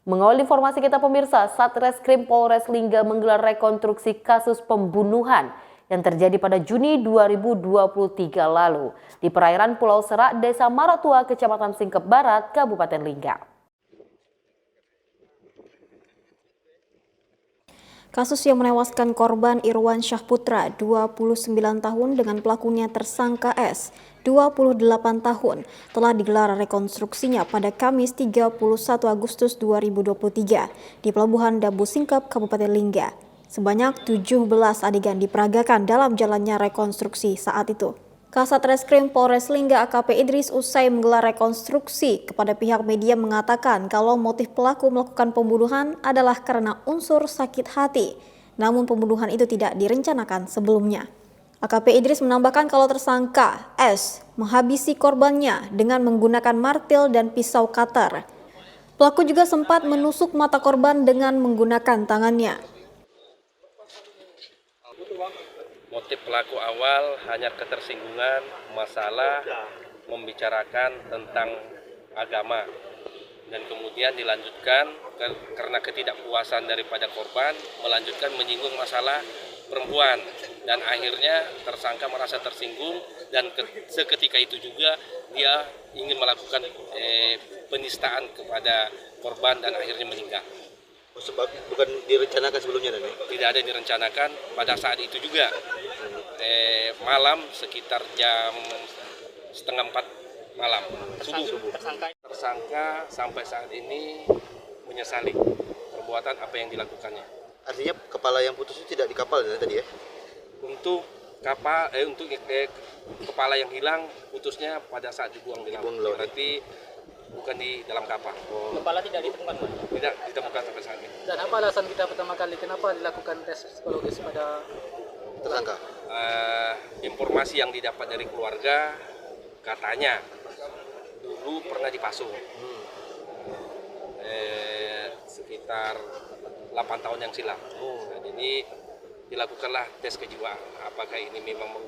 Mengawal informasi kita pemirsa, Satreskrim Polres Lingga menggelar rekonstruksi kasus pembunuhan yang terjadi pada Juni 2023 lalu di perairan Pulau Serak, Desa Maratua, Kecamatan Singkep Barat, Kabupaten Lingga. Kasus yang menewaskan korban Irwan Syahputra, 29 tahun, dengan pelakunya tersangka S, 28 tahun, telah digelar rekonstruksinya pada Kamis 31 Agustus 2023 di Pelabuhan Dabu Singkep, Kabupaten Lingga. Sebanyak 17 adegan diperagakan dalam jalannya rekonstruksi saat itu. Kasat Reskrim Polres Lingga AKP Idris usai menggelar rekonstruksi kepada pihak media mengatakan kalau motif pelaku melakukan pembunuhan adalah karena unsur sakit hati, namun pembunuhan itu tidak direncanakan sebelumnya. AKP Idris menambahkan kalau tersangka S menghabisi korbannya dengan menggunakan martil dan pisau cutter. Pelaku juga sempat menusuk mata korban dengan menggunakan tangannya. Motif pelaku awal hanya ketersinggungan masalah membicarakan tentang agama, dan kemudian dilanjutkan karena ketidakpuasan daripada korban melanjutkan menyinggung masalah perempuan, dan akhirnya tersangka merasa tersinggung dan seketika itu juga dia ingin melakukan penistaan kepada korban dan akhirnya meninggal. Sebab bukan direncanakan sebelumnya, Dan? Tidak ada direncanakan pada saat itu juga. Malam sekitar jam 3:30 malam subuh. Tersangka sampai saat ini menyesali perbuatan apa yang dilakukannya. Artinya kepala yang putus itu tidak di kapal ya, tadi ya? Untuk kapal kepala yang hilang putusnya pada saat dibuang di laut. Berarti bukan di dalam kapal. Kepala tidak ditemukan, Pak? Tidak ditemukan sampai saat ini. Dan apa alasan kita pertama kali kenapa dilakukan tes psikologis pada Tersangka? Informasi yang didapat dari keluarga katanya dulu pernah dipasung. Sekitar 8 tahun yang silam. Nah, jadi dilakukanlah tes kejiwaan. Apakah ini memang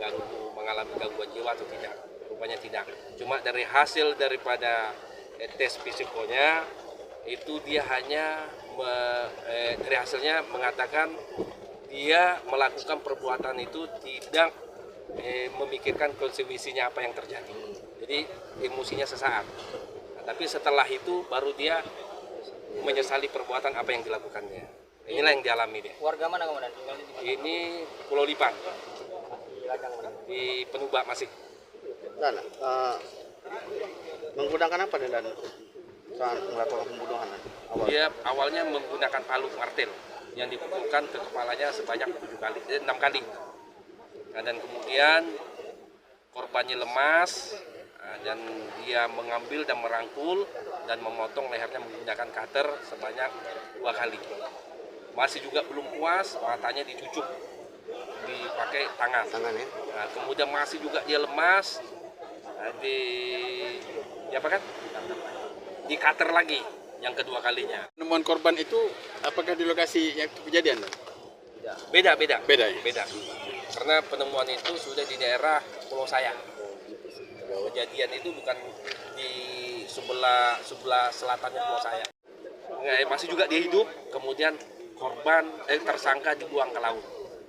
mengalami gangguan jiwa atau tidak? Rupanya tidak. Cuma dari hasil daripada tes psikonya itu dia hanya dari hasilnya mengatakan dia melakukan perbuatan itu tidak memikirkan konsekuensinya apa yang terjadi. Jadi emosinya sesaat. Nah, tapi setelah itu baru dia menyesali perbuatan apa yang dilakukannya. Inilah yang dialami dia. warga mana kemudian? Ini Pulau Lipan di Penubak masih. Dan menggunakan apa Dan saat melakukan pembunuhan? Dia awalnya menggunakan palu martil yang dipukulkan ke kepalanya sebanyak 6 kali. Nah, dan kemudian korbannya lemas, dan dia mengambil dan merangkul dan memotong lehernya menggunakan cutter sebanyak 2 kali. Masih juga belum puas, matanya dicucuk dipakai tangan. Ya? Nah, kemudian masih juga dia lemas, di cutter lagi yang kedua kalinya. Penemuan korban itu apakah di lokasi yang kejadian? Beda ya? Beda. Karena penemuan itu sudah di daerah Pulau Sayang. Kejadian itu bukan di sebelah selatannya Pulau Sayang. Masih juga dia hidup, kemudian tersangka dibuang ke laut.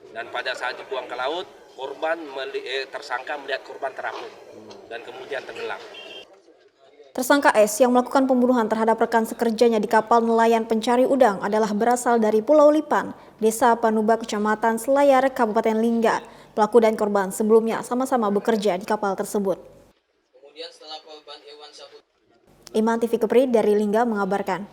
Dan pada saat dibuang ke laut, tersangka melihat korban terapung dan kemudian tenggelam. Tersangka S yang melakukan pembunuhan terhadap rekan sekerjanya di kapal nelayan pencari udang adalah berasal dari Pulau Lipan, Desa Penubak, Kecamatan Selayar, Kabupaten Lingga. Pelaku dan korban sebelumnya sama-sama bekerja di kapal tersebut. Kemudian setelah korban Irwan Syahputra, Iman TV Kepri dari Lingga mengabarkan.